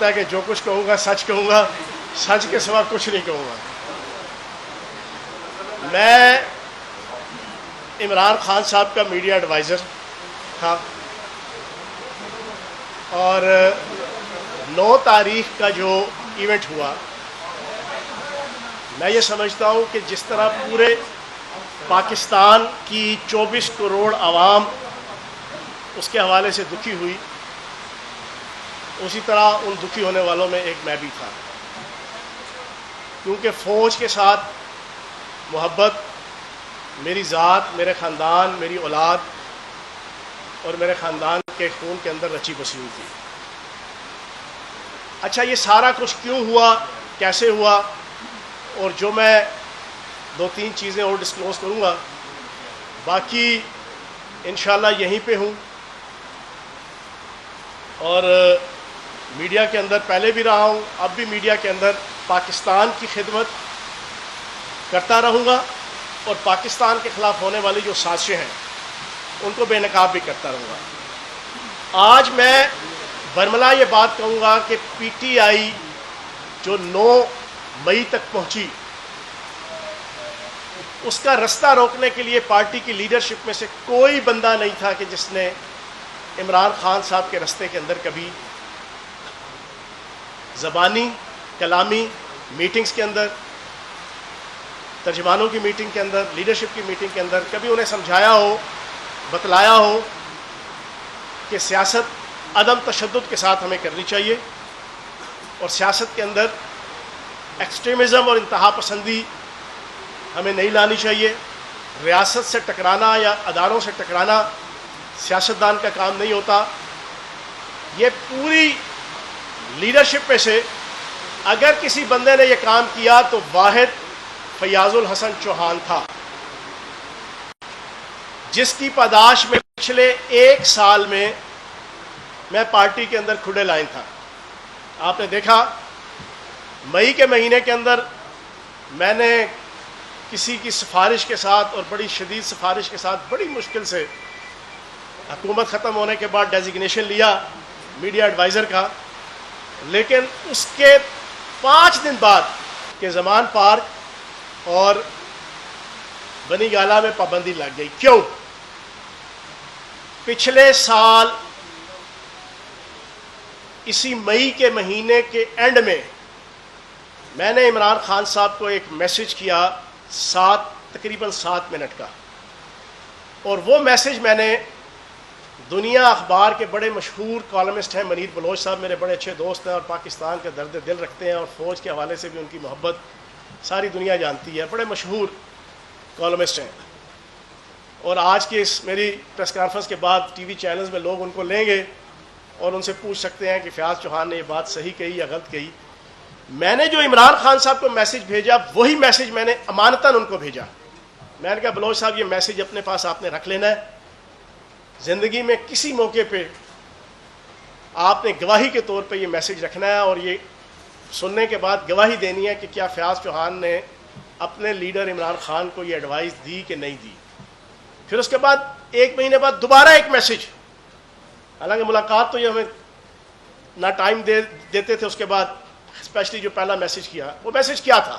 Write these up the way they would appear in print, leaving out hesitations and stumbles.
ہوتا ہے کہ جو کچھ کہوں گا سچ کہوں گا، سچ کے سوا کچھ نہیں کہوں گا۔ میں عمران خان صاحب کا میڈیا ایڈوائزر تھا، اور 9 تاریخ کا جو ایونٹ ہوا، میں یہ سمجھتا ہوں کہ جس طرح پورے پاکستان کی 24 کروڑ عوام اس کے حوالے سے دکھی ہوئی، اسی طرح ان دکھی ہونے والوں میں ایک میں بھی تھا، کیونکہ فوج کے ساتھ محبت میری ذات، میرے خاندان، میری اولاد اور میرے خاندان کے خون کے اندر رچی بسی ہوئی تھی۔ اچھا، یہ سارا کچھ کیوں ہوا، کیسے ہوا، اور جو میں 2-3 چیزیں اور ڈسکلوز کروں گا، باقی انشاءاللہ یہیں پہ ہوں، اور میڈیا کے اندر پہلے بھی رہا ہوں، اب بھی میڈیا کے اندر پاکستان کی خدمت کرتا رہوں گا، اور پاکستان کے خلاف ہونے والی جو سازشیں ہیں ان کو بے نقاب بھی کرتا رہوں گا۔ آج میں برملا یہ بات کہوں گا کہ پی ٹی آئی جو 9 مئی تک پہنچی، اس کا رستہ روکنے کے لیے پارٹی کی لیڈرشپ میں سے کوئی بندہ نہیں تھا کہ جس نے عمران خان صاحب کے رستے کے اندر کبھی زبانی، کلامی میٹنگز کے اندر، ترجمانوں کی میٹنگ کے اندر، لیڈرشپ کی میٹنگ کے اندر کبھی انہیں سمجھایا ہو، بتلایا ہو کہ سیاست عدم تشدد کے ساتھ ہمیں کرنی چاہیے، اور سیاست کے اندر ایکسٹریمزم اور انتہا پسندی ہمیں نہیں لانی چاہیے۔ ریاست سے ٹکرانا یا اداروں سے ٹکرانا سیاستدان کا کام نہیں ہوتا۔ یہ پوری لیڈرشپ میں سے اگر کسی بندے نے یہ کام کیا تو واحد فیاض الحسن چوہان تھا، جس کی پاداش میں پچھلے 1 سال میں پارٹی کے اندر کھڑے لائن تھا۔ آپ نے دیکھا مئی کے مہینے کے اندر میں نے کسی کی سفارش کے ساتھ اور بڑی شدید سفارش کے ساتھ بڑی مشکل سے حکومت ختم ہونے کے بعد ڈیزگنیشن لیا میڈیا ایڈوائزر کا، لیکن اس کے 5 دن بعد کہ زمان پارک اور بنی گالہ میں پابندی لگ گئی۔ کیوں؟ پچھلے سال اسی مئی کے مہینے کے اینڈ میں نے عمران خان صاحب کو ایک میسج کیا تقریباً 7 منٹ کا، اور وہ میسج میں نے دنیا اخبار کے بڑے مشہور کالمسٹ ہیں منیر بلوچ صاحب، میرے بڑے اچھے دوست ہیں اور پاکستان کے درد دل رکھتے ہیں، اور فوج کے حوالے سے بھی ان کی محبت ساری دنیا جانتی ہے، بڑے مشہور کالمسٹ ہیں، اور آج کی اس میری پریس کانفرنس کے بعد ٹی وی چینلز میں لوگ ان کو لیں گے اور ان سے پوچھ سکتے ہیں کہ فیاض چوہان نے یہ بات صحیح کہی یا غلط کہی۔ میں نے جو عمران خان صاحب کو میسج بھیجا وہی میسج میں نے امانتاً ان کو بھیجا۔ میں نے کہا بلوچ صاحب یہ میسج اپنے پاس آپ نے رکھ لینا ہے، زندگی میں کسی موقع پہ آپ نے گواہی کے طور پہ یہ میسج رکھنا ہے، اور یہ سننے کے بعد گواہی دینی ہے کہ کیا فیاض چوہان نے اپنے لیڈر عمران خان کو یہ ایڈوائز دی کہ نہیں دی۔ پھر اس کے بعد 1 مہینے بعد دوبارہ ایک میسج، حالانکہ ملاقات تو یہ ہمیں نہ ٹائم دیتے تھے، اس کے بعد اسپیشلی جو پہلا میسج کیا وہ میسج کیا تھا؟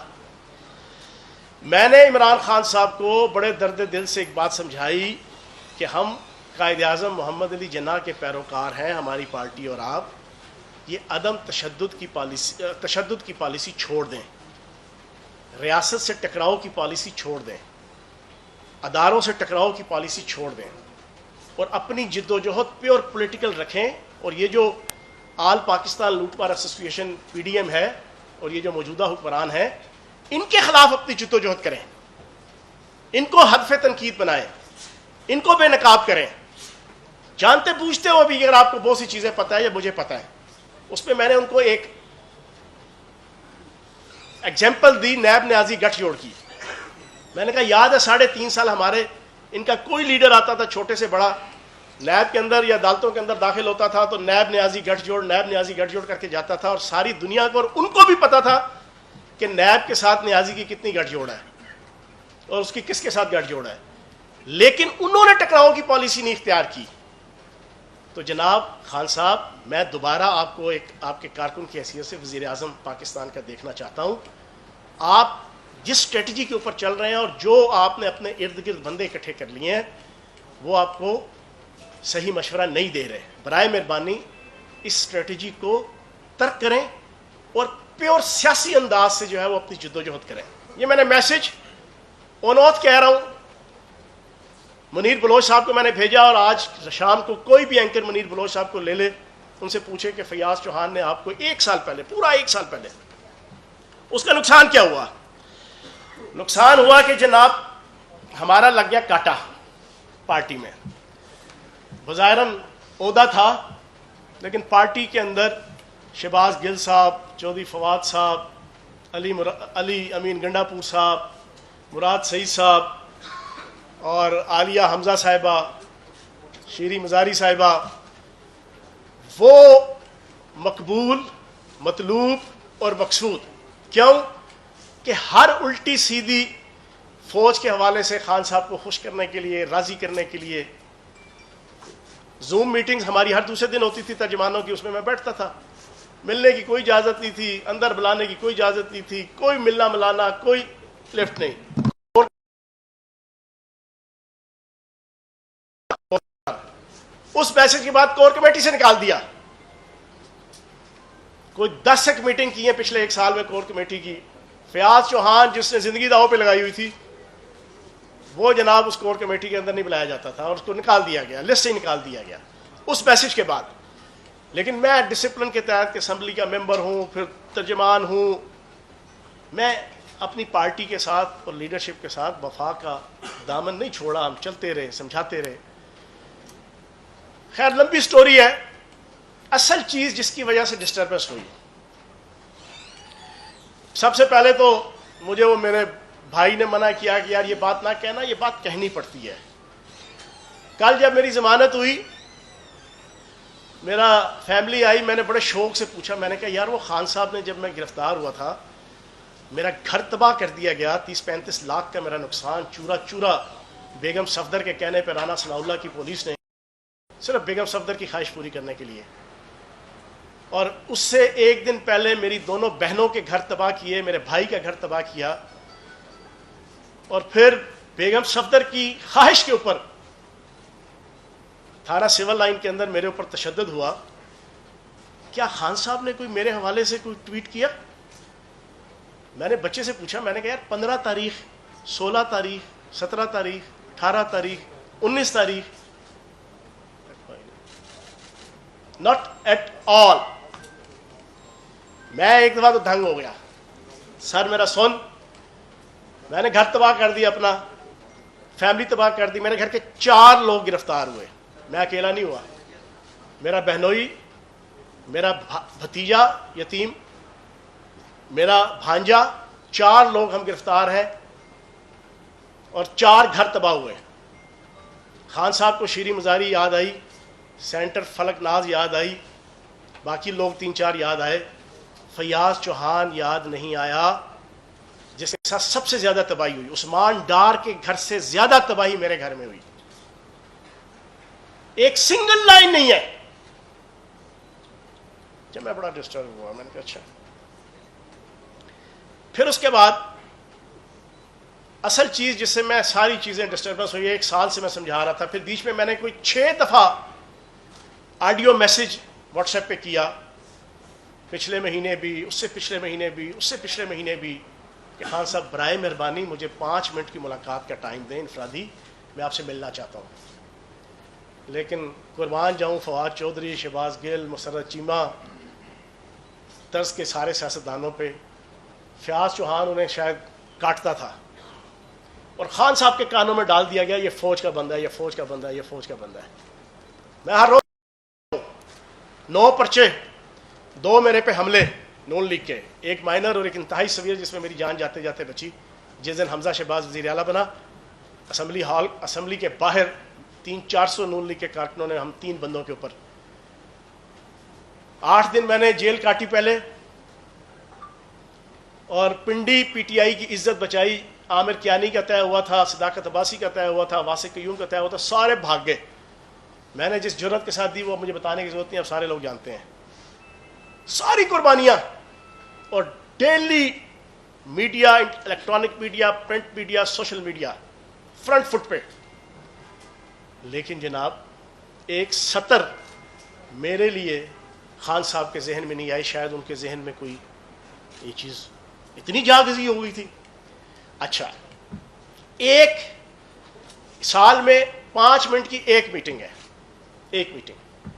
میں نے عمران خان صاحب کو بڑے درد دل سے ایک بات سمجھائی کہ ہم قائد اعظم محمد علی جناح کے پیروکار ہیں، ہماری پارٹی اور آپ، یہ عدم تشدد کی پالیسی چھوڑ دیں، ریاست سے ٹکراؤ کی پالیسی چھوڑ دیں، اداروں سے ٹکراؤ کی پالیسی چھوڑ دیں، اور اپنی جد و جہد پیور پولیٹیکل رکھیں، اور یہ جو آل پاکستان لوٹ مار ایسوسی ایشن PDM ہے اور یہ جو موجودہ حکمران ہیں، ان کے خلاف اپنی جد و جہد کریں، ان کو ہدف تنقید بنائیں، ان کو بے نقاب کریں، جانتے پوچھتے ہو بھی اگر آپ کو بہت سی چیزیں پتہ ہے یا مجھے پتہ ہے۔ اس پہ میں نے ان کو ایک ایگزامپل دی نیب نیازی گٹھ جوڑ کی۔ میں نے کہا یاد ہے 3.5 سال ہمارے ان کا کوئی لیڈر آتا تھا چھوٹے سے بڑا، نیب کے اندر یا عدالتوں کے اندر داخل ہوتا تھا تو نیب نیازی گٹھ جوڑ کر کے جاتا تھا، اور ساری دنیا کو اور ان کو بھی پتا تھا کہ نیب کے ساتھ نیازی کی کتنی گٹھ جوڑ ہے اور اس کی کس کے ساتھ گٹھ جوڑ ہے، لیکن انہوں نے ٹکراؤ کی پالیسی نہیں اختیار کی۔ تو جناب خان صاحب، میں دوبارہ آپ کو ایک آپ کے کارکن کی حیثیت سے وزیر اعظم پاکستان کا دیکھنا چاہتا ہوں. آپ جس اسٹریٹجی کے اوپر چل رہے ہیں اور جو آپ نے اپنے ارد گرد بندے اکٹھے کر لیے ہیں وہ آپ کو صحیح مشورہ نہیں دے رہے. برائے مہربانی اس اسٹریٹجی کو ترک کریں اور پیور سیاسی انداز سے جو ہے وہ اپنی جدوجہد کریں. یہ میں نے میسج اونوت کہہ رہا ہوں. منیر بلوچ صاحب کو میں نے بھیجا، اور آج شام کو کوئی بھی اینکر منیر بلوچ صاحب کو لے لے، ان سے پوچھے کہ فیاض چوہان نے آپ کو 1 سال پہلے، پورا 1 سال پہلے، اس کا نقصان کیا ہوا؟ نقصان ہوا کہ جناب ہمارا لگ گیا کاٹا پارٹی میں. بظاہراً عہدہ تھا، لیکن پارٹی کے اندر شہباز گل صاحب، چودھری فواد صاحب، علی امین گنڈا پور صاحب، مراد سعید صاحب اور عالیہ حمزہ صاحبہ، شیری مزاری صاحبہ، وہ مقبول، مطلوب اور مقصود. کیوں کہ ہر الٹی سیدھی فوج کے حوالے سے خان صاحب کو خوش کرنے کے لیے، راضی کرنے کے لیے زوم میٹنگز ہماری ہر دوسرے دن ہوتی تھی ترجمانوں کی، اس میں بیٹھتا تھا. ملنے کی کوئی اجازت نہیں تھی، اندر بلانے کی کوئی اجازت نہیں تھی، کوئی ملنا ملانا، کوئی لفٹ نہیں. اس میسج کے بعد کور کمیٹی سے نکال دیا. کوئی 10 ایک میٹنگ کی ہیں پچھلے 1 سال میں کور کمیٹی کی. فیاض چوہان جس نے زندگی داؤ پہ لگائی ہوئی تھی، وہ جناب اس کور کمیٹی کے اندر نہیں بلایا جاتا تھا، اور اس کو نکال دیا گیا، لسٹ سے نکال دیا گیا اس میسج کے بعد. لیکن میں ڈسپلن کے تحت اسمبلی کا ممبر ہوں، پھر ترجمان ہوں، میں اپنی پارٹی کے ساتھ اور لیڈرشپ کے ساتھ وفا کا دامن نہیں چھوڑا. ہم چلتے رہے، سمجھاتے رہے. خیر لمبی سٹوری ہے. اصل چیز جس کی وجہ سے ڈسٹربنس ہوئی، سب سے پہلے تو مجھے وہ میرے بھائی نے منع کیا کہ یار یہ بات نہ کہنا، یہ بات کہنی پڑتی ہے. کل جب میری ضمانت ہوئی، میرا فیملی آئی، میں نے بڑے شوق سے پوچھا، میں نے کہا یار وہ خان صاحب نے جب میں گرفتار ہوا تھا میرا گھر تباہ کر دیا گیا، 30-35 لاکھ کا میرا نقصان، چورا چورا بیگم صفدر کے کہنے پہ رانا ثناء اللہ کی پولیس نے، صرف بیگم صفدر کی خواہش پوری کرنے کے لیے. اور اس سے 1 دن پہلے میری دونوں بہنوں کے گھر تباہ کیے، میرے بھائی کا گھر تباہ کیا، اور پھر بیگم صفدر کی خواہش کے اوپر تھانہ سول لائن کے اندر میرے اوپر تشدد ہوا. کیا خان صاحب نے کوئی میرے حوالے سے کوئی ٹویٹ کیا؟ میں نے بچے سے پوچھا، میں نے کہا یار 15 تاریخ، 16 تاریخ، 17 تاریخ، 18 تاریخ، 19 تاریخ، ناٹ ایٹ آل. میں ایک دفعہ تو دھنگ ہو گیا، سر میرا سن، میں نے گھر تباہ کر دیا، اپنا فیملی تباہ کر دی. میرے گھر کے 4 لوگ گرفتار ہوئے، میں اکیلا نہیں ہوا. میرا بہنوئی، میرا بھتیجا یتیم، میرا بھانجا، 4 لوگ ہم گرفتار ہیں، اور 4 گھر تباہ ہوئے. خان صاحب کو شیری مزاری یاد آئی، سینٹر فلک ناز یاد آئی، باقی لوگ 3-4 یاد آئے. فیاض چوہان یاد نہیں آیا، جس کے ساتھ سب سے زیادہ تباہی ہوئی. عثمان ڈار کے گھر سے زیادہ تباہی میرے گھر میں ہوئی. ایک سنگل لائن نہیں ہے. جب میں بڑا ڈسٹرب ہوا، میں نے کہا اچھا. پھر اس کے بعد اصل چیز جس سے میں ساری چیزیں ڈسٹربنس ہوئی، 1 سال سے میں سمجھا رہا تھا. پھر بیچ میں نے کوئی 6 دفعہ آڈیو میسج واٹس ایپ پہ کیا، پچھلے مہینے بھی، اس سے پچھلے مہینے بھی، اس سے پچھلے مہینے بھی، کہ خان صاحب برائے مہربانی مجھے 5 منٹ کی ملاقات کا ٹائم دیں انفرادی، میں آپ سے ملنا چاہتا ہوں. لیکن قربان جاؤں فواد چودھری، شہباز گل، مسرت چیمہ طرز کے سارے سیاستدانوں پہ. فیاض چوہان انہیں شاید کاٹتا تھا، اور خان صاحب کے کانوں میں ڈال دیا گیا یہ فوج کا بندہ ہے، یہ فوج کا بندہ ہے، یہ فوج کا بندہ ہے. میں ہر روز 9 پرچے، 2 میرے پہ حملے نون لیگ کے، ایک مائنر اور ایک انتہائی سویر جس میں میری جان جاتے جاتے بچی. جس دن حمزہ شہباز وزیر اعلیٰ بنا، اسمبلی ہال، اسمبلی کے باہر 300-400 نون لیگ کے کارکنوں نے ہم 3 بندوں کے اوپر 8 دن میں نے جیل کاٹی پہلے، اور پنڈی پی ٹی آئی کی عزت بچائی. عامر کیانی کا طے ہوا تھا، صداقت عباسی کا طے ہوا تھا، واسق قیوم کا طے ہوا تھا، سارے بھاگ گئے. میں نے جس جرأت کے ساتھ دی وہ مجھے بتانے کی ضرورت نہیں، اب سارے لوگ جانتے ہیں. ساری قربانیاں، اور daily media, electronic media, print media, social media front foot پہ. لیکن جناب ایک سطر میرے لیے خان صاحب کے ذہن میں نہیں آئی، شاید ان کے ذہن میں کوئی یہ چیز اتنی جاگزی ہو گئی تھی. اچھا، ایک سال میں 5 منٹ کی ایک میٹنگ ہے، ایک میٹنگ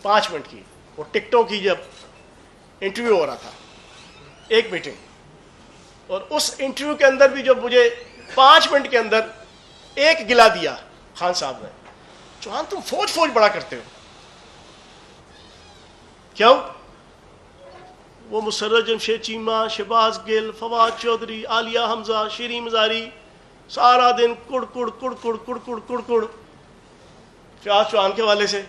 5 منٹ کی، وہ ٹکٹوں کی جب انٹرویو ہو رہا تھا، ایک میٹنگ. اور اس انٹرویو کے اندر بھی جو مجھے 5 منٹ کے اندر ایک گلا دیا خان صاحب نے، چوہان تم فوج بڑا کرتے ہو. کیوں؟ وہ مسرت جمشید چیمہ، شہباز گل، فواد چودھری، عالیہ حمزہ، شیریں مزاری، سارا دن کڑ کڑ کڑ کڑ کڑ کڑ کڑ کڑ فیاض چوہان کے والے سے.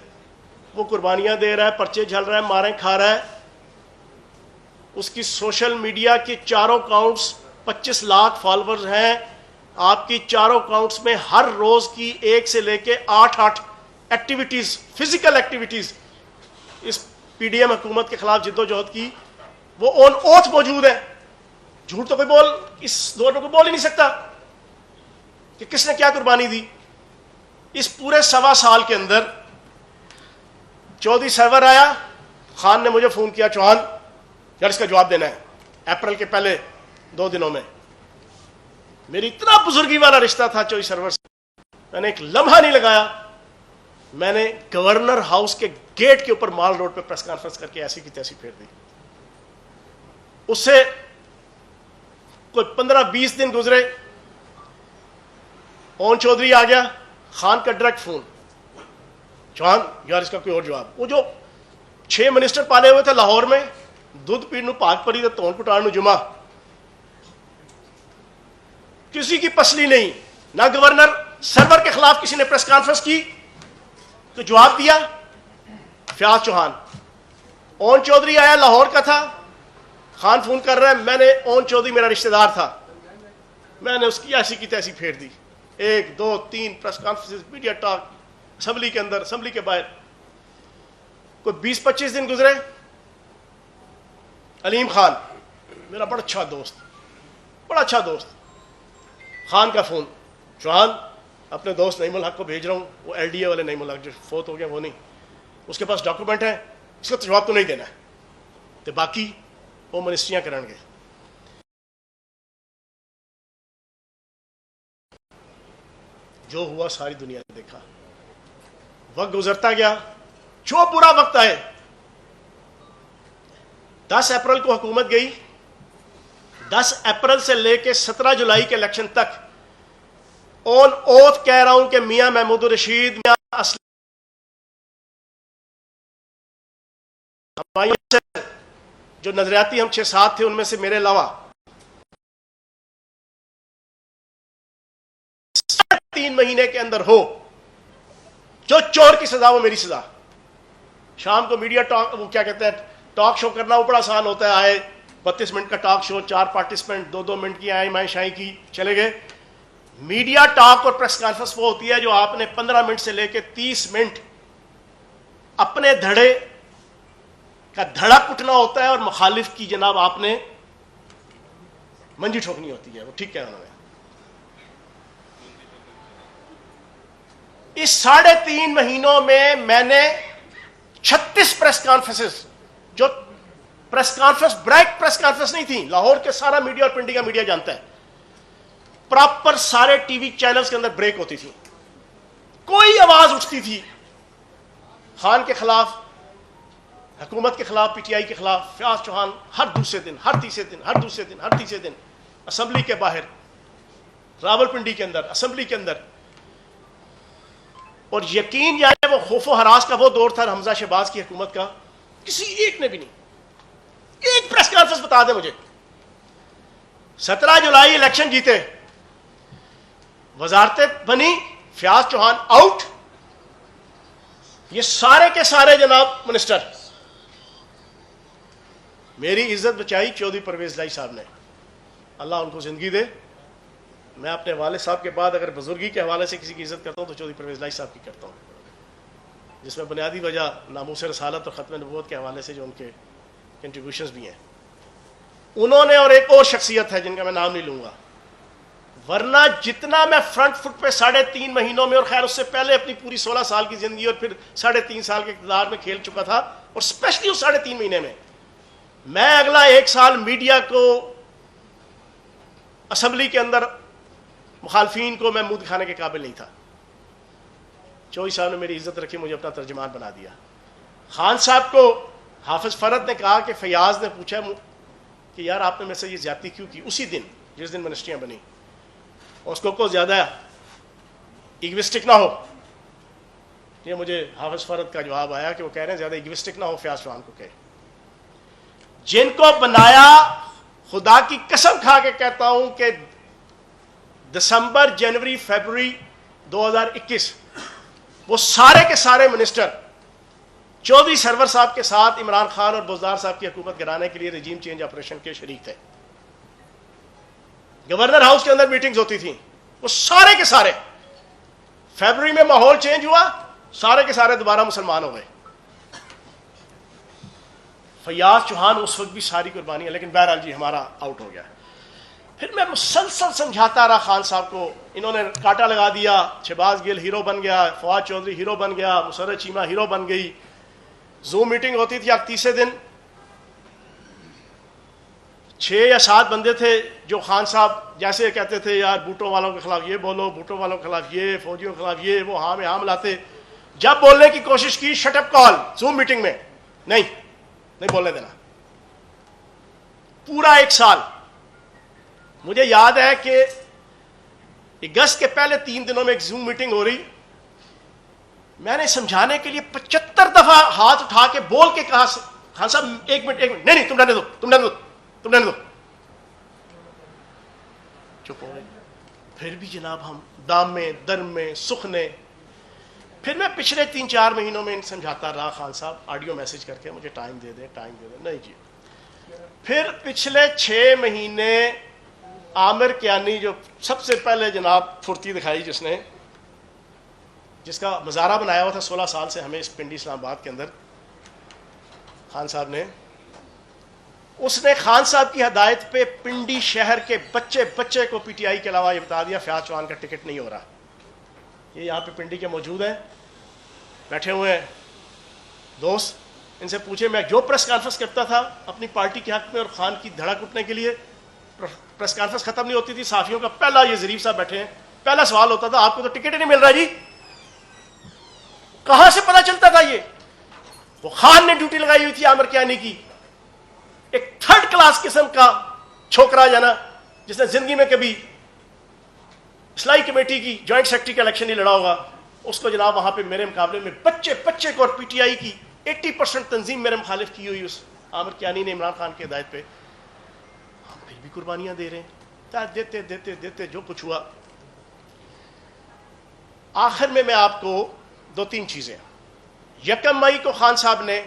وہ قربانیاں دے رہا ہے، پرچے جھل رہا ہے، ماریں کھا رہا ہے. اس کی سوشل میڈیا کے چاروں اکاؤنٹس 25 لاکھ فالوورز ہیں. آپ کی چاروں اکاؤنٹس میں ہر روز کی 1 سے لے کے 8 ایکٹیویٹیز، فزیکل ایکٹیویٹیز اس پی ڈی ایم حکومت کے خلاف جد و جہد کی، وہ آن اوتھ موجود ہے. جھوٹ تو کوئی اس دور میں کوئی بول ہی نہیں سکتا کہ کس نے کیا قربانی دی. اس پورے 1.25 سال کے اندر چودھری سرور آیا، خان نے مجھے فون کیا، چوہان یار اس کا جواب دینا ہے اپریل کے پہلے 2 دنوں میں. میری اتنا بزرگی والا رشتہ تھا چودھری سرور سے، میں نے ایک لمحہ نہیں لگایا. میں نے گورنر ہاؤس کے گیٹ کے اوپر مال روڈ پہ پریس کانفرنس کر کے ایسی کی تیسی پھیر دی. اس سے کوئی 15-20 دن گزرے، اون چودھری آ گیا، خان کا ڈائریکٹ فون، چوہان یار اس کا کوئی اور جواب. وہ جو 6 منسٹر پالے ہوئے تھے لاہور میں، دودھ پیڑ پاک پری تون کٹان جمعہ، کسی کی پسلی نہیں. نہ گورنر سرور کے خلاف کسی نے پریس کانفرنس کی تو جواب دیا فیاض چوہان. اون چودھری آیا، لاہور کا تھا، خان فون کر رہا ہے، میں نے اون چودھری میرا رشتہ دار تھا، میں نے اس کی ایسی کی تیسی پھیر دی. 1 2 3 press conference, media talk, assembly کے اندر، اسمبلی کے باہر. کوئی 20-25 دن گزرے، علیم خان میرا بڑا اچھا دوست، خان کا فون، چوہان اپنے دوست نعیم الحق کو بھیج رہا ہوں، وہ ایل ڈی اے والے نعیم الحق جو فوت ہو گیا وہ نہیں، اس کے پاس ڈاکومنٹ ہے، اس کا جواب تو نہیں دینا ہے، تو باقی وہ منسٹریاں کریں گے. جو ہوا ساری دنیا نے دیکھا. وقت گزرتا گیا، جو برا وقت آئے. 10 اپریل کو حکومت گئی، 10 اپریل سے لے کے 17 جولائی کے الیکشن تک آن اوتھ کہہ رہا ہوں کہ میاں محمود الرشید، میاں جو نظریاتی ہم 6-7 تھے ان میں سے میرے علاوہ 3 مہینے کے اندر ہو، جو چور کی سزا وہ میری سزا. شام کو میڈیا ٹاک، وہ کیا کہتے ہیں، ٹاک شو کرنا وہ بڑا آسان ہوتا ہے. آئے 32 منٹ کا ٹاک شو، 4 پارٹیسپینٹ 2-2 منٹ کی آئیں مائیں شائیں کی چلے گئے. میڈیا ٹاک اور پریس کانفرنس وہ ہوتی ہے جو آپ نے 15 منٹ سے لے کے 30 منٹ اپنے دھڑے کا دھڑا کٹنا ہوتا ہے اور مخالف کی جناب آپ نے منجی ٹھوکنی ہوتی ہے. وہ ٹھیک کہا انہوں نے. اس 3.5 مہینوں میں نے 36 پریس کانفرنسز، جو press conference break press conference نہیں تھی، لاہور کے سارا میڈیا اور پنڈی کا میڈیا جانتا ہے، پراپر سارے ٹی وی چینلز کے اندر بریک ہوتی تھی. کوئی آواز اٹھتی تھی خان کے خلاف، حکومت کے خلاف، پی ٹی آئی کے خلاف، فیاض چوہان ہر دوسرے دن، ہر تیسرے دن اسمبلی کے باہر، راولپنڈی کے اندر، اسمبلی کے اندر. اور یقین جانے وہ خوف و ہراس کا وہ دور تھا حمزہ شہباز کی حکومت کا، کسی ایک نے بھی نہیں. ایک پریس کانفرنس بتا دے مجھے. 17 جولائی الیکشن جیتے، وزارتیں بنی، فیاض چوہان آؤٹ، یہ سارے کے سارے جناب منسٹر. میری عزت بچائی چودھری پرویز الہی صاحب نے، اللہ ان کو زندگی دے. میں اپنے والد صاحب کے بعد اگر بزرگی کے حوالے سے کسی کی عزت کرتا ہوں تو چودھری پرویز الہی صاحب کی کرتا ہوں. جس میں بنیادی وجہ ناموس رسالت اور ختم نبوت کے حوالے سے جو ان کے کنٹریبیوشنز بھی ہیں انہوں نے، اور ایک اور شخصیت ہے جن کا میں نام نہیں لوں گا، ورنہ جتنا میں فرنٹ فٹ پہ 3.5 مہینوں میں، اور خیر اس سے پہلے اپنی پوری 16 سال کی زندگی اور پھر 3.5 سال کے اقتدار میں کھیل چکا تھا، اور اسپیشلی اس 3.5 مہینے میں اگلا 1 سال میڈیا کو، اسمبلی کے اندر مخالفین کو میں منہ دکھانے کے قابل نہیں تھا. چوہی صاحب نے میری عزت رکھی، مجھے اپنا ترجمان بنا دیا. خان صاحب کو حافظ فرد نے کہا کہ فیاض نے پوچھا کہ یار آپ نے میرے سے یہ زیادتی کیوں کی، اسی دن جس دن منسٹریاں بنی، اور اس کو زیادہ ایگوسٹک نہ ہو. یہ مجھے حافظ فرد کا جواب آیا کہ وہ کہہ رہے ہیں زیادہ ایگوسٹک نہ ہو، فیاض چوہان کو کہے. جن کو بنایا، خدا کی قسم کھا کے کہتا ہوں کہ دسمبر، جنوری، فیبروری 2021 وہ سارے کے سارے منسٹر چودھری سرور صاحب کے ساتھ عمران خان اور بزدار صاحب کی حکومت گرانے کے لیے رجیم چینج آپریشن کے شریک تھے. گورنر ہاؤس کے اندر میٹنگز ہوتی تھیں، وہ سارے کے سارے. فیبروری میں ماحول چینج ہوا، سارے کے سارے دوبارہ مسلمان ہو گئے. فیاض چوہان اس وقت بھی ساری قربانی ہے، لیکن بہرحال جی ہمارا آؤٹ ہو گیا. پھر میں مسلسل سمجھاتا رہا خان صاحب کو، انہوں نے کاٹا لگا دیا. شہباز گل ہیرو بن گیا، فواد چودھری ہیرو بن گیا، مسرت چیمہ ہیرو بن گئی. زوم میٹنگ ہوتی تھی، اب تیسرے دن 6 یا 7 بندے تھے جو خان صاحب جیسے کہتے تھے یار بوٹو والوں کے خلاف یہ بولو، بوٹو والوں کے خلاف یہ، فوجیوں کے خلاف یہ، وہ ہاں میں ہاں ملاتے. جب بولنے کی کوشش کی، شٹ اپ کال زوم میٹنگ میں، نہیں بولنے دینا. پورا 1 سال مجھے یاد ہے کہ اگست کے پہلے 3 دنوں میں ایک زوم میٹنگ ہو رہی، میں نے سمجھانے کے لیے 75 دفعہ ہاتھ اٹھا کے بول کے کہا خان صاحب 1 منٹ نہیں تم رہنے دو. چپ ہو گئے. پھر بھی جناب ہم دام میں درم میں سخنے. پھر میں پچھلے 3-4 مہینوں میں سمجھاتا رہا خان صاحب آڈیو میسج کر کے مجھے ٹائم دے دیں. نہیں جی. پھر پچھلے 6 مہینے عامر کیانی جو سب سے پہلے جناب پھرتی دکھائی، جس کا مزارہ بنایا ہوا تھا 16 سال سے ہمیں اس پنڈی اسلام آباد کے اندر، خان صاحب نے، اس نے خان صاحب کی ہدایت پہ پنڈی شہر کے بچے کو پی ٹی آئی کے علاوہ یہ بتا دیا فیاض چوہان کا ٹکٹ نہیں ہو رہا. یہ یہاں پہ پنڈی کے موجود ہیں، بیٹھے ہوئے ہیں دوست، ان سے پوچھے میں جو پریس کانفرنس کرتا تھا اپنی پارٹی کے حق میں اور خان کی دھڑک اٹھنے کے لیے، پریس کانفرنس ختم نہیں ہوتی تھی، صحافیوں کا پہلا، یہ ظریف صاحب بیٹھے ہیں، پہلا سوال ہوتا تھا آپ کو تو ٹکٹ ہی نہیں مل رہا جی. کہاں سے پتا چلتا تھا؟ یہ وہ خان نے ڈیوٹی لگائی ہوئی تھی عامر کیانی کی، ایک 3rd کلاس قسم کا چھوکرا جانا جس نے زندگی میں کبھی اصلاحی کمیٹی کی جوائنٹ سیکرٹری کا الیکشن نہیں لڑا ہوگا. اس کو جناب وہاں پہ میرے مقابلے میں بچے کو، اور پی ٹی آئی کی 80% تنظیم میرے مخالف کی ہوئی اس عامر کیانی نے عمران خان کی ہدایت پہ. ہم پھر بھی قربانیاں دے رہے ہیں، دیتے جو کچھ ہوا. آخر میں آپ کو 2-3 چیزیں. 1 مئی کو خان صاحب نے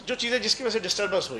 جو چیزیں جس کی وجہ سے ڈسٹربنس ہوئی،